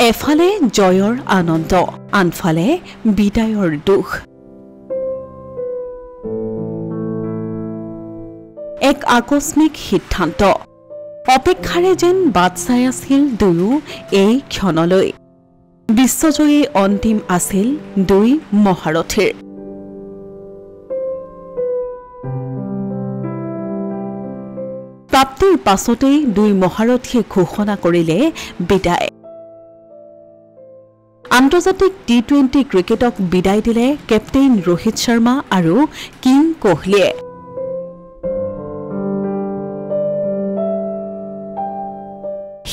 এফালে জয়ৰ আনন্দ আনফালে বিদায়ৰ দুখ এক আকস্মিক সিদ্ধান্ত অপেক্ষাৰে যেন বাট চাই আছিল দুয়ো এই ক্ষণলৈ বিশ্বজয়ী অন্তিম আছিল দুই মহাৰথীৰ প্ৰাপ্তিৰ পাছতেই দুই মহাৰথীয়ে ঘোষণা কৰিলে বিদায় আন্তৰ্জাতিক টি20 ক্ৰিকেটক বিদায় দিলে কেপ্টেইন ৰোহিত শৰ্মা আৰু কিং কোহলিয়ে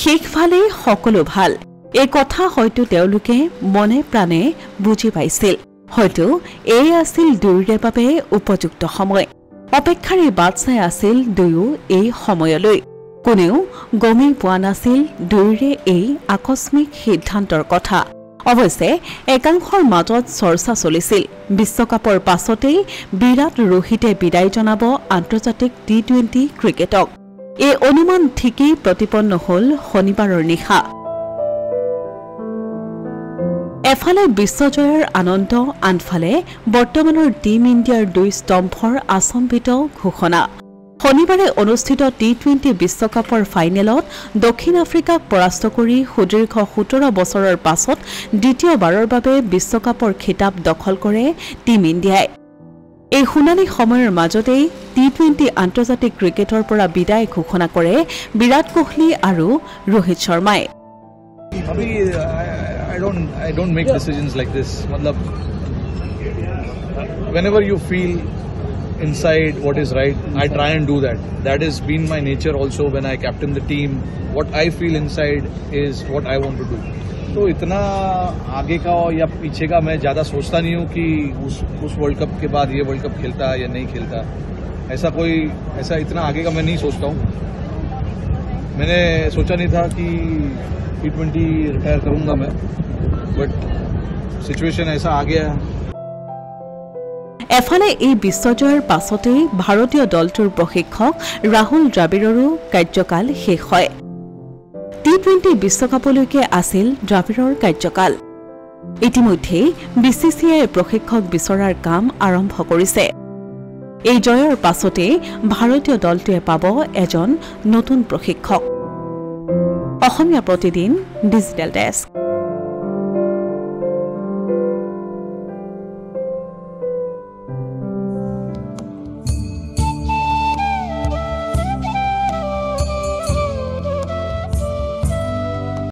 শেষফালে সকলো ভাল এই কথা হয়তো তেওঁলোকে মনে প্ৰাণে বুজি পাইছিল হয়তো এই আছিল দুয়োৰে বাবে উপযুক্ত সময় অপেক্ষাৰে বাট চাই আছিল দুয়ো এই সময়লৈ কোনেও গমেই পোৱা নাছিল দুয়োৰে এই আকস্মিক সিদ্ধান্তৰ কথা অৱশ্যে একাংশৰ মাজত চৰ্চা চলিছিল বিশ্বকাপৰ পাছতেই বিৰাট ৰোহিতে বিদায় জনাব আন্তৰ্জাতিক টি20 ক্ৰিকেটক এই অনুমান ঠিকই প্ৰতিপন্ন হল শনিবাৰৰ নিশা এফালে বিশ্বজয়ৰ আনন্দ আনফালে বৰ্তমানৰ টিম ইণ্ডিয়াৰ দুই স্তম্ভৰ আচম্বিত ঘোষণা শনিবাৰে অনুষ্ঠিত টি20 বিশ্বকাপৰ ফাইনেলত দক্ষিণ আফ্ৰিকাক পৰাস্ত কৰি সুদীৰ্ঘ 17 বছৰৰ পাছত দ্বিতীয়বাৰৰ বাবে বিশ্বকাপৰ খিতাপ দখল কৰে টিম ইণ্ডিয়াই এই সোণালী সময়ৰ মাজতেই টি20 আন্তৰ্জাতিক ক্ৰিকেটৰ পৰা বিদায় ঘোষণা কৰে বিৰাট কোহলি আৰু ৰোহিত শৰ্মাই I don't make decisions like this. Matlab, whenever you feel inside what is right, I try and do that. That has been my nature also when I captain the team. What I feel inside is what I want to do. तो इतना आगे का या पीछे का मैं ज़्यादा सोचता नहीं हूँ कि उस वर्ल्ड कप के बाद ये वर्ल्ड कप खेलता या नहीं खेलता ऐसा इतना आगे का मैं नहीं सोचता हूँ मैंने सोचा नहीं था कि टी20 रिटायर करूँगा मैं बट सिचुएशन ऐसा आ गया এফালে এই বিশ্বজয়ৰ পাছতেই ভাৰতীয় দলটোৰ প্ৰশিক্ষক ৰাহুল দ্ৰাবিড়ৰো কাৰ্যকাল শেষ হয় টি20 বিশ্বকাপলৈকে আছিল দ্ৰাবিড়ৰ কাৰ্যকাল ইতিমধ্যে বিসিসিআই প্ৰশিক্ষক বিচৰাৰ কাম আৰম্ভ কৰিছে এই জয়ৰ পাছতে ভাৰতীয় দলটোৱে পাব এজন নতুন প্ৰশিক্ষক অসমীয়া প্ৰতিদিন ডিজিটেল ডেস্ক